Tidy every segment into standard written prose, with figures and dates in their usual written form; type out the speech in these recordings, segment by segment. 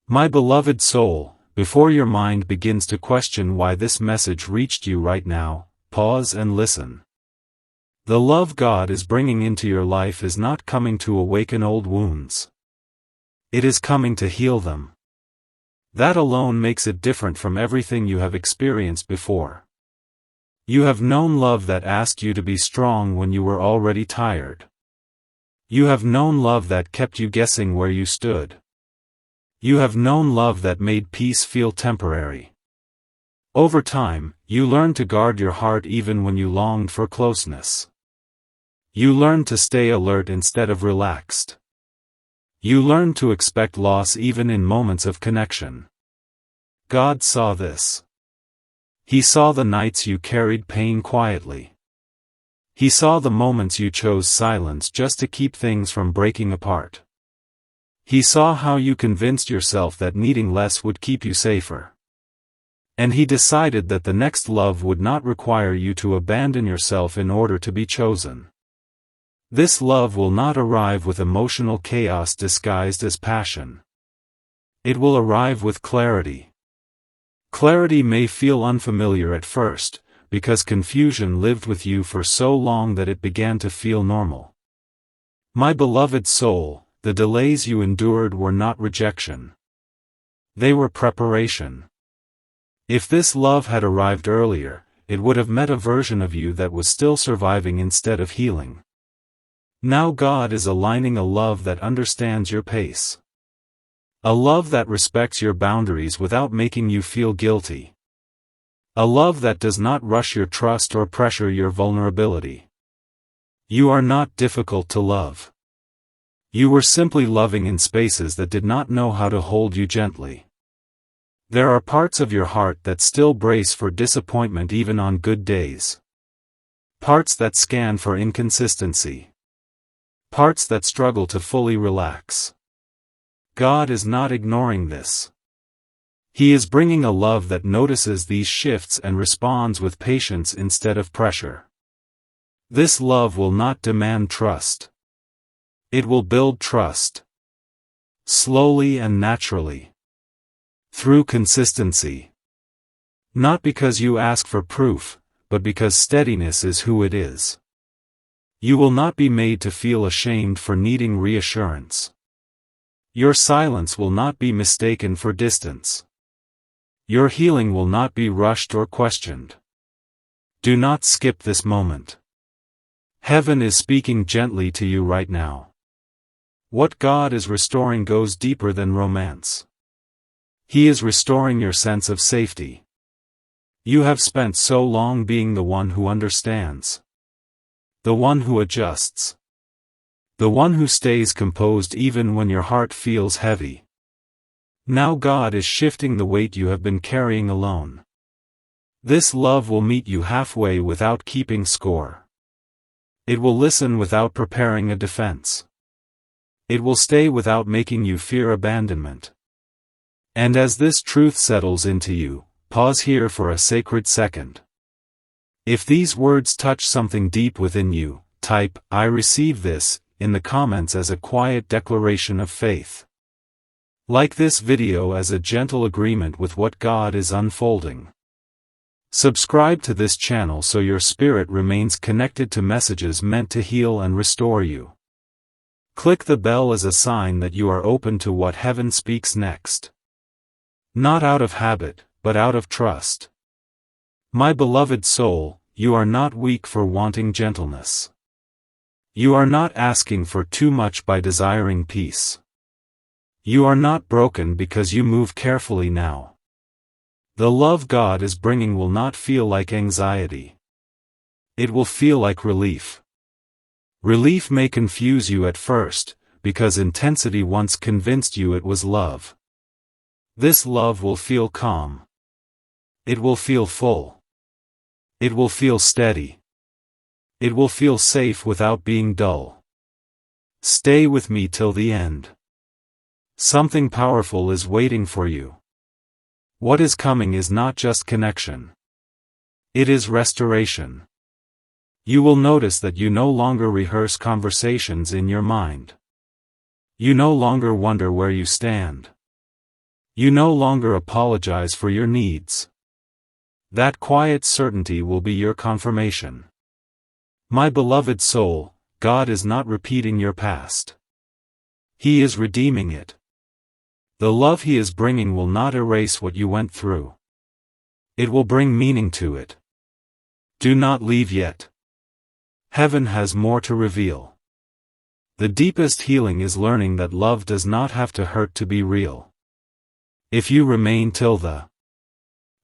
My beloved soul, before your mind begins to question why this message reached you right now, pause and listen. The love God is bringing into your life is not coming to awaken old wounds. It is coming to heal them. That alone makes it different from everything you have experienced before. You have known love that asked you to be strong when you were already tired. You have known love that kept you guessing where you stood. You have known love that made peace feel temporary. Over time, you learned to guard your heart even when you longed for closeness. You learned to stay alert instead of relaxed. You learned to expect loss even in moments of connection. God saw this. He saw the nights you carried pain quietly. He saw the moments you chose silence just to keep things from breaking apart. He saw how you convinced yourself that needing less would keep you safer. And he decided that the next love would not require you to abandon yourself in order to be chosen. This love will not arrive with emotional chaos disguised as passion. It will arrive with clarity. Clarity may feel unfamiliar at first, because confusion lived with you for so long that it began to feel normal. My beloved soul, the delays you endured were not rejection. They were preparation. If this love had arrived earlier, it would have met a version of you that was still surviving instead of healing. Now God is aligning a love that understands your pace. A love that respects your boundaries without making you feel guilty. A love that does not rush your trust or pressure your vulnerability. You are not difficult to love. You were simply loving in spaces that did not know how to hold you gently. There are parts of your heart that still brace for disappointment even on good days. Parts that scan for inconsistency. Parts that struggle to fully relax. God is not ignoring this. He is bringing a love that notices these shifts and responds with patience instead of pressure. This love will not demand trust. It will build trust. Slowly and naturally. Through consistency. Not because you ask for proof, but because steadiness is who it is. You will not be made to feel ashamed for needing reassurance. Your silence will not be mistaken for distance. Your healing will not be rushed or questioned. Do not skip this moment. Heaven is speaking gently to you right now. What God is restoring goes deeper than romance. He is restoring your sense of safety. You have spent so long being the one who understands. The one who adjusts. The one who stays composed even when your heart feels heavy. Now God is shifting the weight you have been carrying alone. This love will meet you halfway without keeping score. It will listen without preparing a defense. It will stay without making you fear abandonment. And as this truth settles into you, pause here for a sacred second. If these words touch something deep within you, type, "I receive this," in the comments as a quiet declaration of faith. Like this video as a gentle agreement with what God is unfolding. Subscribe to this channel so your spirit remains connected to messages meant to heal and restore you. Click the bell as a sign that you are open to what heaven speaks next. Not out of habit, but out of trust. My beloved soul, you are not weak for wanting gentleness. You are not asking for too much by desiring peace. You are not broken because you move carefully now. The love God is bringing will not feel like anxiety. It will feel like relief. Relief may confuse you at first, because intensity once convinced you it was love. This love will feel calm. It will feel full. It will feel steady. It will feel safe without being dull. Stay with me till the end. Something powerful is waiting for you. What is coming is not just connection. It is restoration. You will notice that you no longer rehearse conversations in your mind. You no longer wonder where you stand. You no longer apologize for your needs. That quiet certainty will be your confirmation. My beloved soul, God is not repeating your past. He is redeeming it. The love He is bringing will not erase what you went through. It will bring meaning to it. Do not leave yet. Heaven has more to reveal. The deepest healing is learning that love does not have to hurt to be real. If you remain till the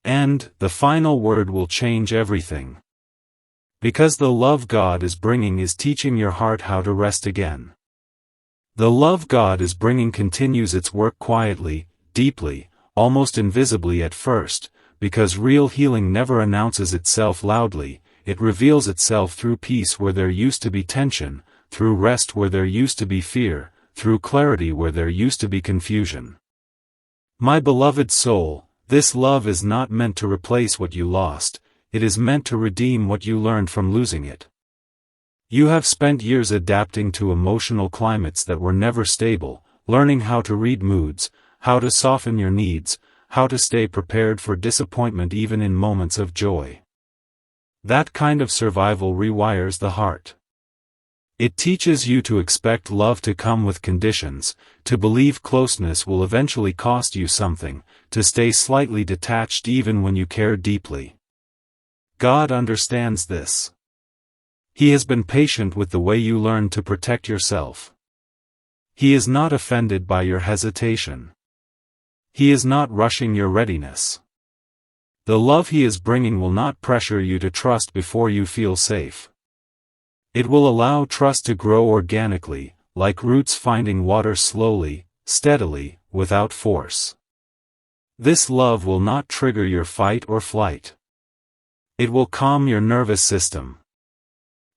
end, the final word will change everything. Because the love God is bringing is teaching your heart how to rest again. The love God is bringing continues its work quietly, deeply, almost invisibly at first, because real healing never announces itself loudly. It reveals itself through peace where there used to be tension, through rest where there used to be fear, through clarity where there used to be confusion. My beloved soul, this love is not meant to replace what you lost, it is meant to redeem what you learned from losing it. You have spent years adapting to emotional climates that were never stable, learning how to read moods, how to soften your needs, how to stay prepared for disappointment even in moments of joy. That kind of survival rewires the heart. It teaches you to expect love to come with conditions, to believe closeness will eventually cost you something, to stay slightly detached even when you care deeply. God understands this. He has been patient with the way you learn to protect yourself. He is not offended by your hesitation. He is not rushing your readiness. The love He is bringing will not pressure you to trust before you feel safe. It will allow trust to grow organically, like roots finding water slowly, steadily, without force. This love will not trigger your fight or flight. It will calm your nervous system.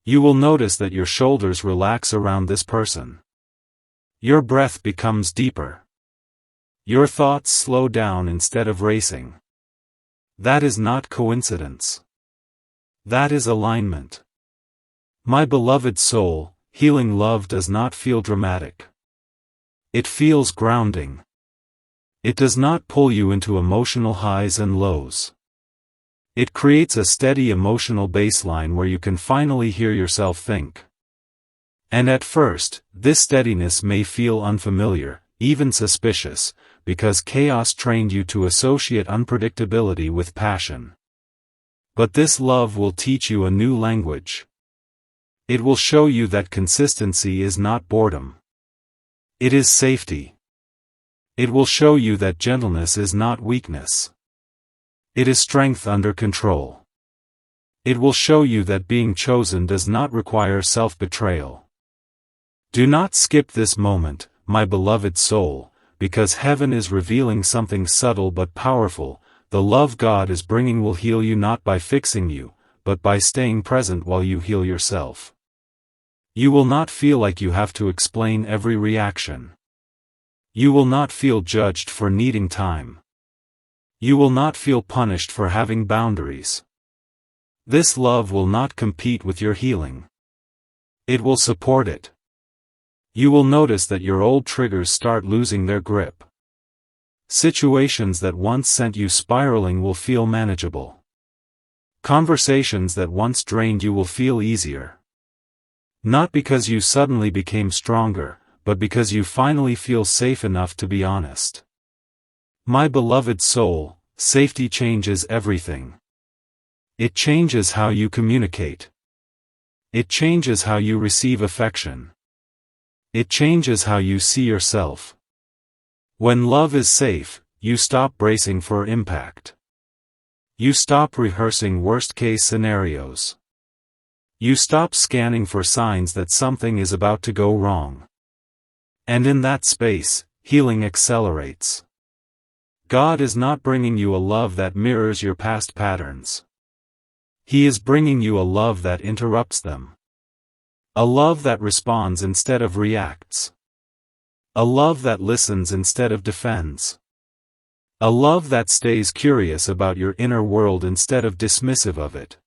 You will notice that your shoulders relax around this person. Your breath becomes deeper. Your thoughts slow down instead of racing. That is not coincidence. That is alignment. My beloved soul, healing love does not feel dramatic. It feels grounding. It does not pull you into emotional highs and lows. It creates a steady emotional baseline where you can finally hear yourself think. And at first, this steadiness may feel unfamiliar, even suspicious, because chaos trained you to associate unpredictability with passion. But this love will teach you a new language. It will show you that consistency is not boredom. It is safety. It will show you that gentleness is not weakness. It is strength under control. It will show you that being chosen does not require self-betrayal. Do not skip this moment, my beloved soul, because heaven is revealing something subtle but powerful. The love God is bringing will heal you not by fixing you, but by staying present while you heal yourself. You will not feel like you have to explain every reaction. You will not feel judged for needing time. You will not feel punished for having boundaries. This love will not compete with your healing. It will support it. You will notice that your old triggers start losing their grip. Situations that once sent you spiraling will feel manageable. Conversations that once drained you will feel easier. Not because you suddenly became stronger, but because you finally feel safe enough to be honest. My beloved soul, safety changes everything. It changes how you communicate. It changes how you receive affection. It changes how you see yourself. When love is safe, you stop bracing for impact. You stop rehearsing worst-case scenarios. You stop scanning for signs that something is about to go wrong. And in that space, healing accelerates. God is not bringing you a love that mirrors your past patterns. He is bringing you a love that interrupts them. A love that responds instead of reacts. A love that listens instead of defends. A love that stays curious about your inner world instead of dismissive of it.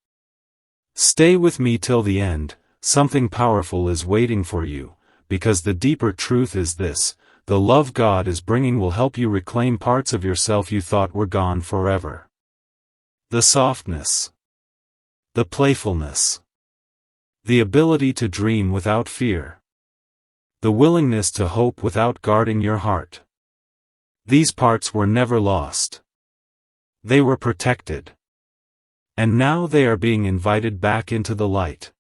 Stay with me till the end, something powerful is waiting for you, because the deeper truth is this: the love God is bringing will help you reclaim parts of yourself you thought were gone forever. The softness, the playfulness, the ability to dream without fear, the willingness to hope without guarding your heart. These parts were never lost. They were protected. And now they are being invited back into the light.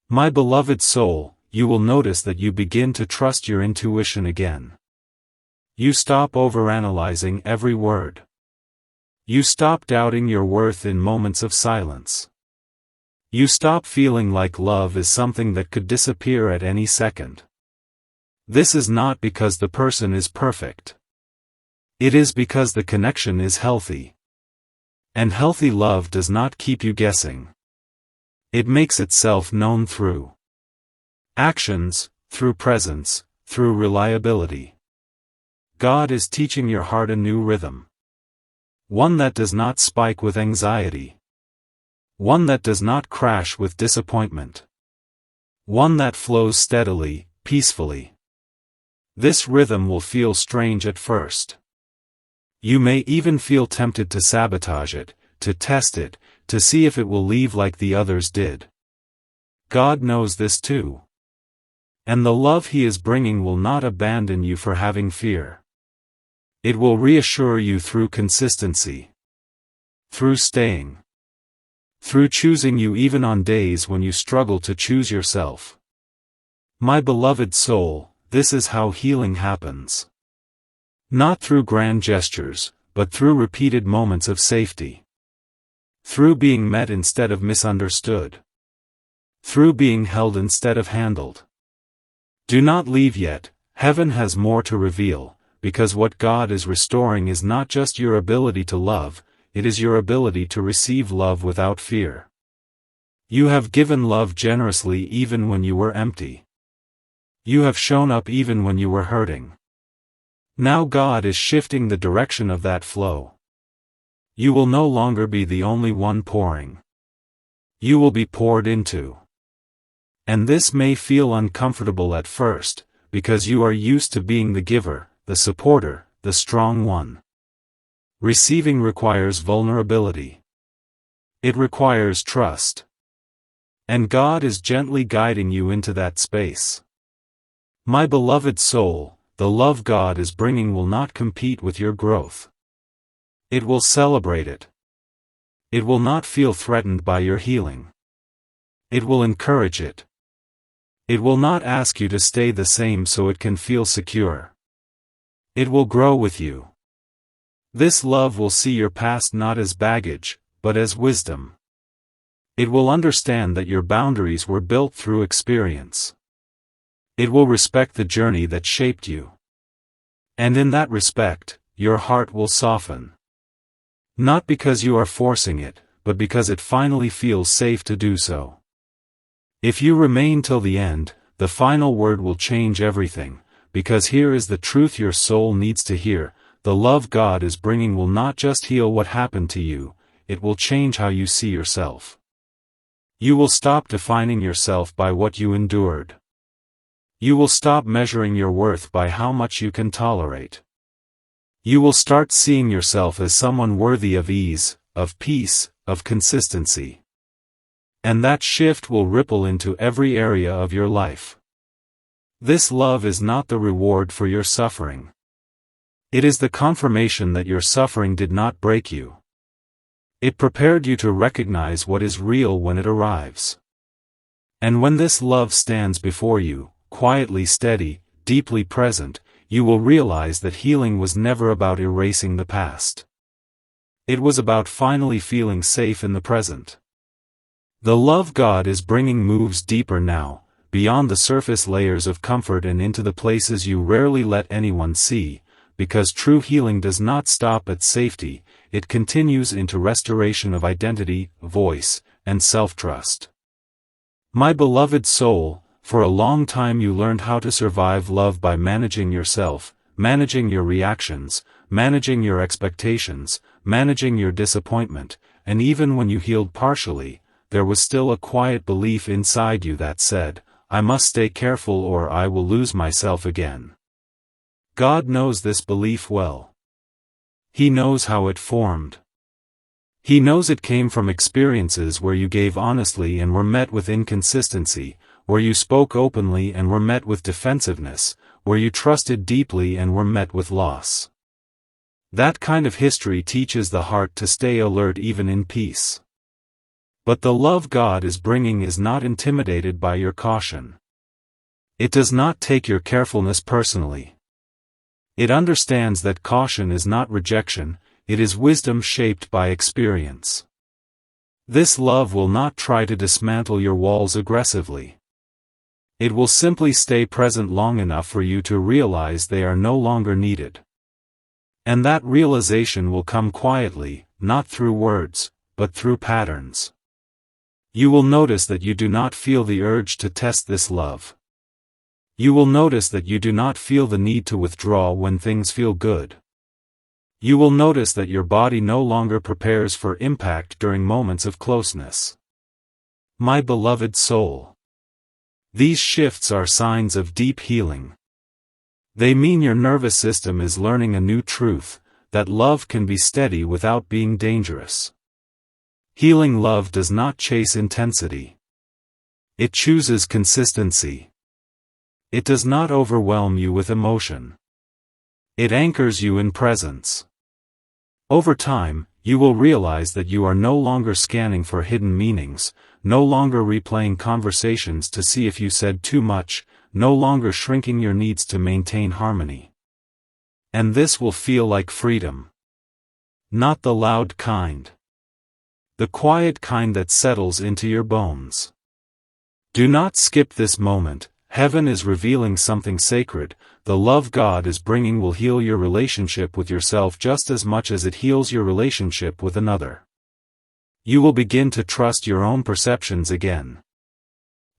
My beloved soul, you will notice that you begin to trust your intuition again. You stop overanalyzing every word. You stop doubting your worth in moments of silence. You stop feeling like love is something that could disappear at any second. This is not because the person is perfect. It is because the connection is healthy. And healthy love does not keep you guessing. It makes itself known through actions, through presence, through reliability. God is teaching your heart a new rhythm. One that does not spike with anxiety. One that does not crash with disappointment. One that flows steadily, peacefully. This rhythm will feel strange at first. You may even feel tempted to sabotage it, to test it, to see if it will leave like the others did. God knows this too. And the love He is bringing will not abandon you for having fear. It will reassure you through consistency. Through staying. Through choosing you even on days when you struggle to choose yourself. My beloved soul, this is how healing happens. Not through grand gestures, but through repeated moments of safety. Through being met instead of misunderstood. Through being held instead of handled. Do not leave yet, heaven has more to reveal, because what God is restoring is not just your ability to love, it is your ability to receive love without fear. You have given love generously even when you were empty. You have shown up even when you were hurting. Now God is shifting the direction of that flow. You will no longer be the only one pouring. You will be poured into. And this may feel uncomfortable at first, because you are used to being the giver, the supporter, the strong one. Receiving requires vulnerability. It requires trust. And God is gently guiding you into that space. My beloved soul, the love God is bringing will not compete with your growth. It will celebrate it. It will not feel threatened by your healing. It will encourage it. It will not ask you to stay the same so it can feel secure. It will grow with you. This love will see your past not as baggage, but as wisdom. It will understand that your boundaries were built through experience. It will respect the journey that shaped you. And in that respect, your heart will soften. Not because you are forcing it, but because it finally feels safe to do so. If you remain till the end, the final word will change everything, because here is the truth your soul needs to hear: the love God is bringing will not just heal what happened to you, it will change how you see yourself. You will stop defining yourself by what you endured. You will stop measuring your worth by how much you can tolerate. You will start seeing yourself as someone worthy of ease, of peace, of consistency. And that shift will ripple into every area of your life. This love is not the reward for your suffering. It is the confirmation that your suffering did not break you. It prepared you to recognize what is real when it arrives. And when this love stands before you, quietly steady, deeply present, you will realize that healing was never about erasing the past. It was about finally feeling safe in the present. The love God is bringing moves deeper now, beyond the surface layers of comfort and into the places you rarely let anyone see, because true healing does not stop at safety, it continues into restoration of identity, voice, and self-trust. My beloved soul, for a long time you learned how to survive love by managing yourself, managing your reactions, managing your expectations, managing your disappointment, and even when you healed partially, there was still a quiet belief inside you that said, I must stay careful or I will lose myself again. God knows this belief well. He knows how it formed. He knows it came from experiences where you gave honestly and were met with inconsistency, where you spoke openly and were met with defensiveness, where you trusted deeply and were met with loss. That kind of history teaches the heart to stay alert even in peace. But the love God is bringing is not intimidated by your caution. It does not take your carefulness personally. It understands that caution is not rejection, it is wisdom shaped by experience. This love will not try to dismantle your walls aggressively. It will simply stay present long enough for you to realize they are no longer needed. And that realization will come quietly, not through words, but through patterns. You will notice that you do not feel the urge to test this love. You will notice that you do not feel the need to withdraw when things feel good. You will notice that your body no longer prepares for impact during moments of closeness. My beloved soul. These shifts are signs of deep healing. They mean your nervous system is learning a new truth, that love can be steady without being dangerous. Healing love does not chase intensity. It chooses consistency. It does not overwhelm you with emotion. It anchors you in presence. Over time, you will realize that you are no longer scanning for hidden meanings, no longer replaying conversations to see if you said too much, no longer shrinking your needs to maintain harmony. And this will feel like freedom. Not the loud kind. The quiet kind that settles into your bones. Do not skip this moment. Heaven is revealing something sacred. The love God is bringing will heal your relationship with yourself just as much as it heals your relationship with another. You will begin to trust your own perceptions again.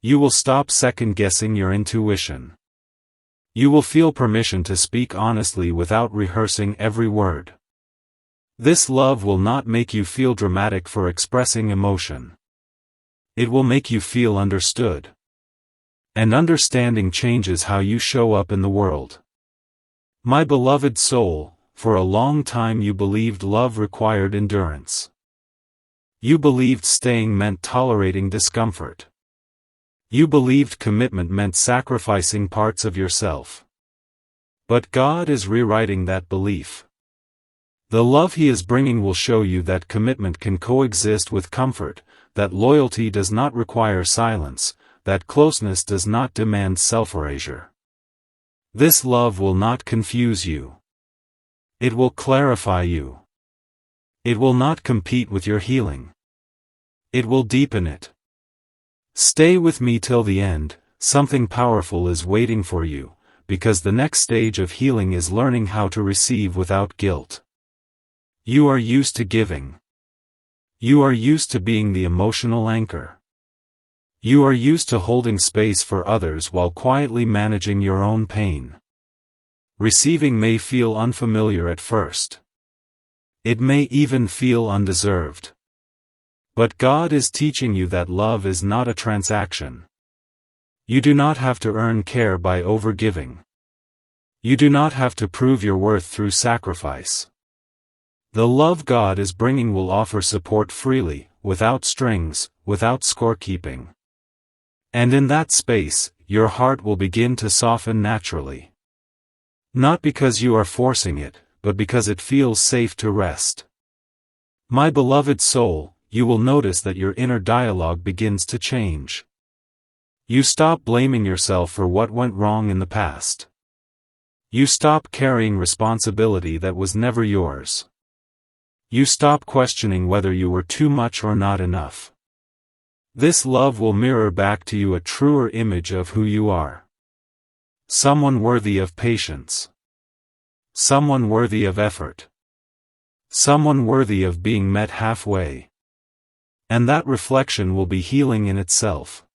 You will stop second-guessing your intuition. You will feel permission to speak honestly without rehearsing every word. This love will not make you feel dramatic for expressing emotion. It will make you feel understood. And understanding changes how you show up in the world. My beloved soul, for a long time you believed love required endurance. You believed staying meant tolerating discomfort. You believed commitment meant sacrificing parts of yourself. But God is rewriting that belief. The love He is bringing will show you that commitment can coexist with comfort, that loyalty does not require silence, that closeness does not demand self-erasure. This love will not confuse you. It will clarify you. It will not compete with your healing. It will deepen it. Stay with me till the end. Something powerful is waiting for you, because the next stage of healing is learning how to receive without guilt. You are used to giving. You are used to being the emotional anchor. You are used to holding space for others while quietly managing your own pain. Receiving may feel unfamiliar at first. It may even feel undeserved. But God is teaching you that love is not a transaction. You do not have to earn care by overgiving. You do not have to prove your worth through sacrifice. The love God is bringing will offer support freely, without strings, without scorekeeping. And in that space, your heart will begin to soften naturally. Not because you are forcing it, but because it feels safe to rest. My beloved soul, you will notice that your inner dialogue begins to change. You stop blaming yourself for what went wrong in the past. You stop carrying responsibility that was never yours. You stop questioning whether you were too much or not enough. This love will mirror back to you a truer image of who you are. Someone worthy of patience. Someone worthy of effort. Someone worthy of being met halfway. And that reflection will be healing in itself.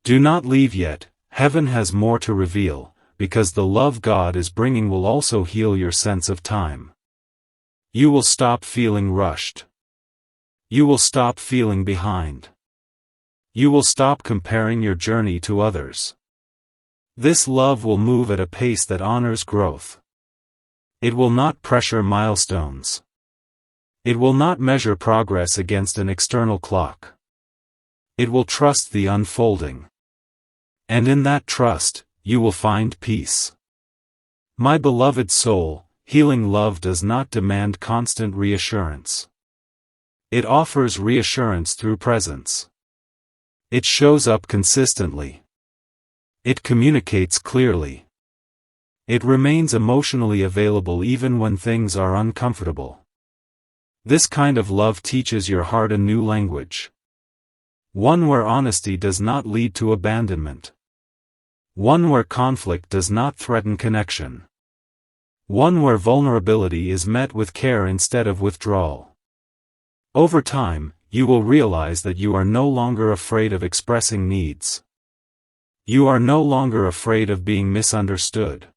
Do not leave yet, heaven has more to reveal, because the love God is bringing will also heal your sense of time. You will stop feeling rushed. You will stop feeling behind. You will stop comparing your journey to others. This love will move at a pace that honors growth. It will not pressure milestones. It will not measure progress against an external clock. It will trust the unfolding. And in that trust, you will find peace. My beloved soul, healing love does not demand constant reassurance. It offers reassurance through presence. It shows up consistently. It communicates clearly. It remains emotionally available even when things are uncomfortable. This kind of love teaches your heart a new language. One where honesty does not lead to abandonment. One where conflict does not threaten connection. One where vulnerability is met with care instead of withdrawal. Over time, you will realize that you are no longer afraid of expressing needs. You are no longer afraid of being misunderstood.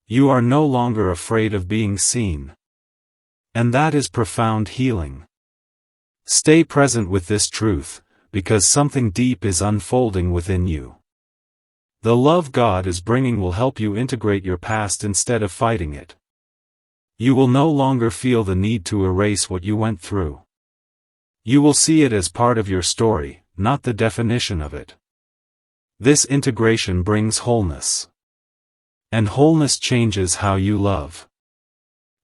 You are no longer afraid of being seen. And that is profound healing. Stay present with this truth, because something deep is unfolding within you. The love God is bringing will help you integrate your past instead of fighting it. You will no longer feel the need to erase what you went through. You will see it as part of your story, not the definition of it. This integration brings wholeness. And wholeness changes how you love.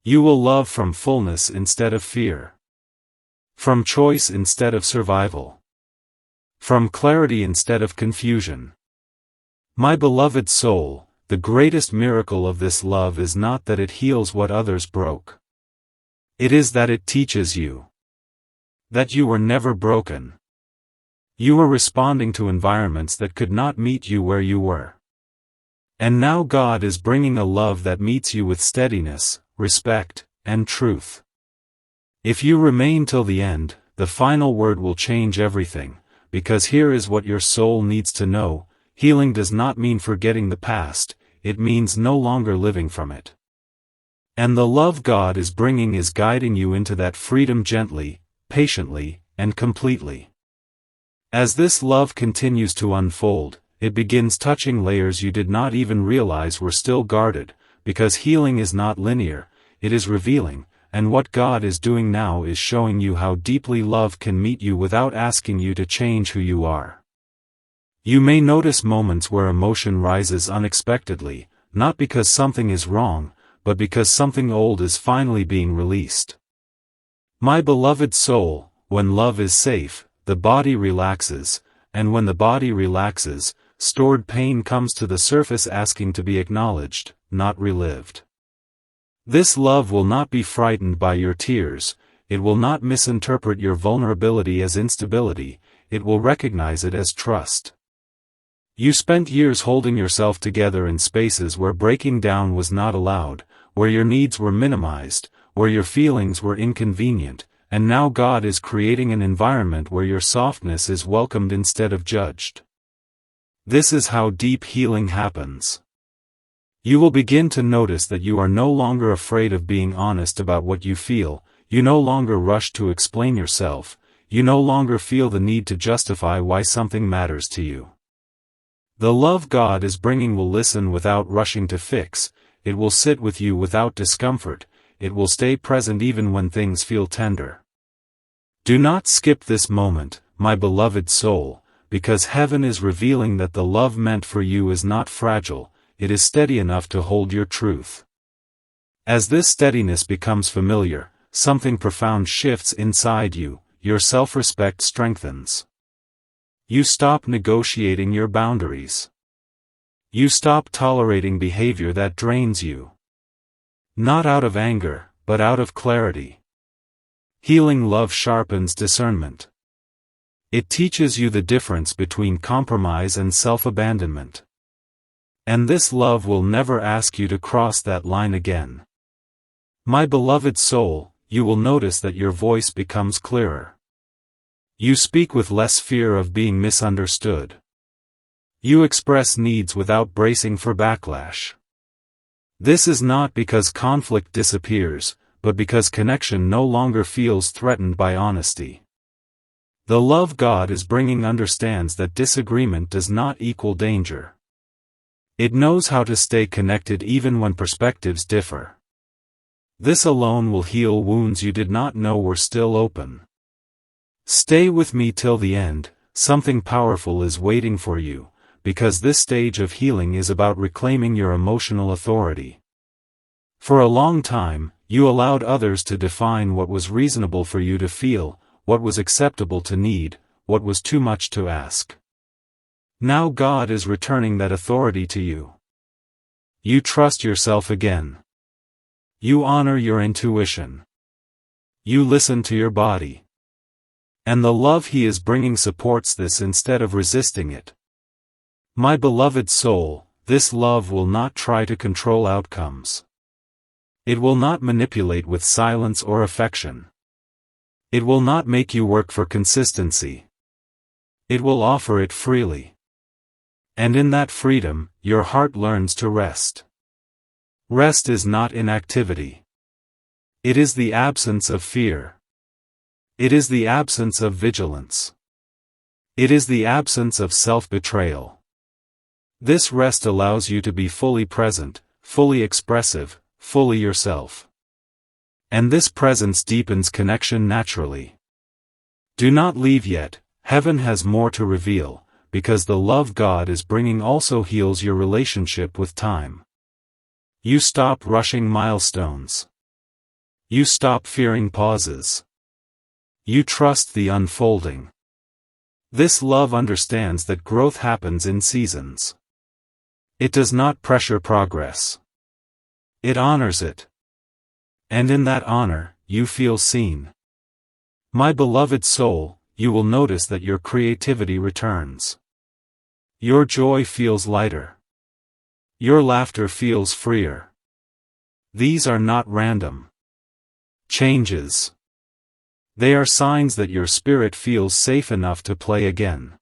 You will love from fullness instead of fear. From choice instead of survival. From clarity instead of confusion. My beloved soul, the greatest miracle of this love is not that it heals what others broke. It is that it teaches you that you were never broken. You were responding to environments that could not meet you where you were. And now God is bringing a love that meets you with steadiness, respect, and truth. If you remain till the end, the final word will change everything, because here is what your soul needs to know. Healing does not mean forgetting the past, it means no longer living from it. And the love God is bringing is guiding you into that freedom gently, patiently, and completely. As this love continues to unfold, it begins touching layers you did not even realize were still guarded, because healing is not linear, it is revealing, and what God is doing now is showing you how deeply love can meet you without asking you to change who you are. You may notice moments where emotion rises unexpectedly, not because something is wrong, but because something old is finally being released. My beloved soul, when love is safe, the body relaxes, and when the body relaxes, stored pain comes to the surface asking to be acknowledged, not relived. This love will not be frightened by your tears, it will not misinterpret your vulnerability as instability, it will recognize it as trust. You spent years holding yourself together in spaces where breaking down was not allowed, where your needs were minimized, where your feelings were inconvenient, and now God is creating an environment where your softness is welcomed instead of judged. This is how deep healing happens. You will begin to notice that you are no longer afraid of being honest about what you feel, you no longer rush to explain yourself, you no longer feel the need to justify why something matters to you. The love God is bringing will listen without rushing to fix, it will sit with you without discomfort, it will stay present even when things feel tender. Do not skip this moment, my beloved soul, because heaven is revealing that the love meant for you is not fragile, it is steady enough to hold your truth. As this steadiness becomes familiar, something profound shifts inside you, your self-respect strengthens. You stop negotiating your boundaries. You stop tolerating behavior that drains you. Not out of anger, but out of clarity. Healing love sharpens discernment. It teaches you the difference between compromise and self-abandonment. And this love will never ask you to cross that line again. My beloved soul, you will notice that your voice becomes clearer. You speak with less fear of being misunderstood. You express needs without bracing for backlash. This is not because conflict disappears, but because connection no longer feels threatened by honesty. The love God is bringing understands that disagreement does not equal danger. It knows how to stay connected even when perspectives differ. This alone will heal wounds you did not know were still open. Stay with me till the end, something powerful is waiting for you, because this stage of healing is about reclaiming your emotional authority. For a long time, you allowed others to define what was reasonable for you to feel, what was acceptable to need, what was too much to ask. Now God is returning that authority to you. You trust yourself again. You honor your intuition. You listen to your body. And the love He is bringing supports this instead of resisting it. My beloved soul, this love will not try to control outcomes. It will not manipulate with silence or affection. It will not make you work for consistency. It will offer it freely. And in that freedom, your heart learns to rest. Rest is not inactivity. It is the absence of fear. It is the absence of vigilance. It is the absence of self-betrayal. This rest allows you to be fully present, fully expressive, fully yourself. And this presence deepens connection naturally. Do not leave yet, heaven has more to reveal, because the love God is bringing also heals your relationship with time. You stop rushing milestones. You stop fearing pauses. You trust the unfolding. This love understands that growth happens in seasons. It does not pressure progress. It honors it. And in that honor, you feel seen. My beloved soul, you will notice that your creativity returns. Your joy feels lighter. Your laughter feels freer. These are not random changes. They are signs that your spirit feels safe enough to play again.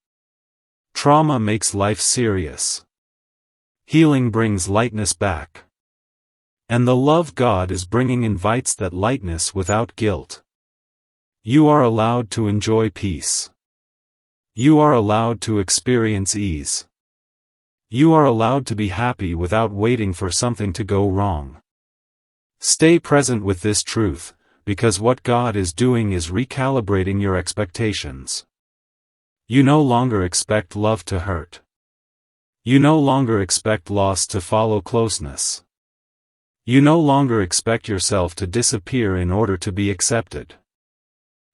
Trauma makes life serious. Healing brings lightness back. And the love God is bringing invites that lightness without guilt. You are allowed to enjoy peace. You are allowed to experience ease. You are allowed to be happy without waiting for something to go wrong. Stay present with this truth, because what God is doing is recalibrating your expectations. You no longer expect love to hurt. You no longer expect loss to follow closeness. You no longer expect yourself to disappear in order to be accepted.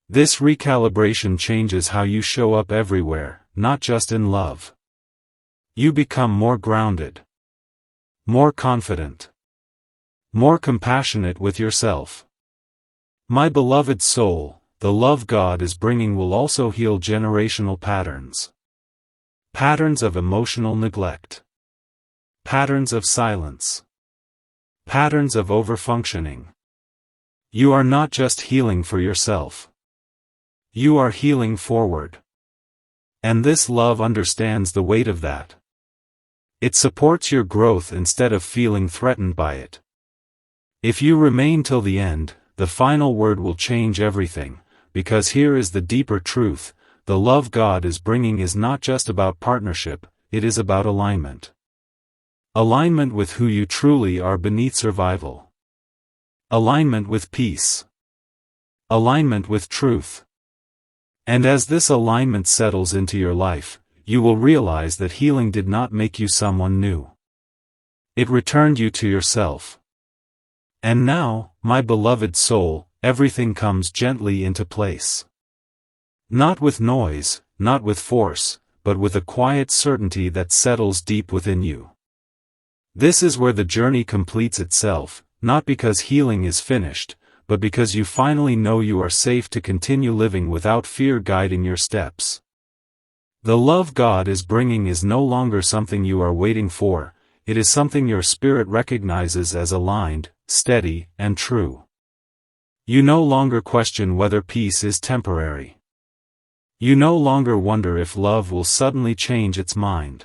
This recalibration changes how you show up everywhere, not just in love. You become more grounded, more confident, more compassionate with yourself. My beloved soul, the love God is bringing will also heal generational patterns. Patterns of emotional neglect. Patterns of silence. Patterns of overfunctioning. You are not just healing for yourself. You are healing forward. And this love understands the weight of that. It supports your growth instead of feeling threatened by it. If you remain till the end, the final word will change everything, because here is the deeper truth: the love God is bringing is not just about partnership, it is about alignment. Alignment with who you truly are beneath survival. Alignment with peace. Alignment with truth. And as this alignment settles into your life, you will realize that healing did not make you someone new. It returned you to yourself. And now, my beloved soul, everything comes gently into place. Not with noise, not with force, but with a quiet certainty that settles deep within you. This is where the journey completes itself, not because healing is finished, but because you finally know you are safe to continue living without fear guiding your steps. The love God is bringing is no longer something you are waiting for, it is something your spirit recognizes as aligned, steady, and true. You no longer question whether peace is temporary. You no longer wonder if love will suddenly change its mind.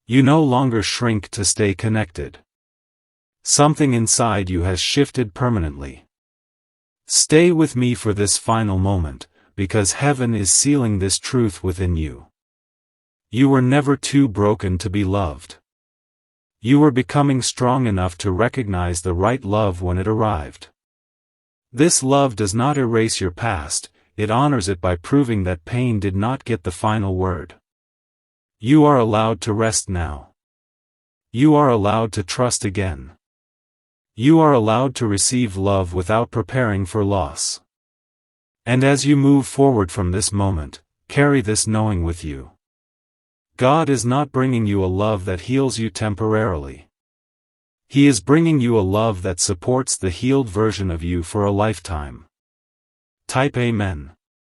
You no longer shrink to stay connected. Something inside you has shifted permanently. Stay with me for this final moment, because heaven is sealing this truth within you. You were never too broken to be loved. You were becoming strong enough to recognize the right love when it arrived. This love does not erase your past, it honors it by proving that pain did not get the final word. You are allowed to rest now. You are allowed to trust again. You are allowed to receive love without preparing for loss. And as you move forward from this moment, carry this knowing with you. God is not bringing you a love that heals you temporarily. He is bringing you a love that supports the healed version of you for a lifetime. Type Amen.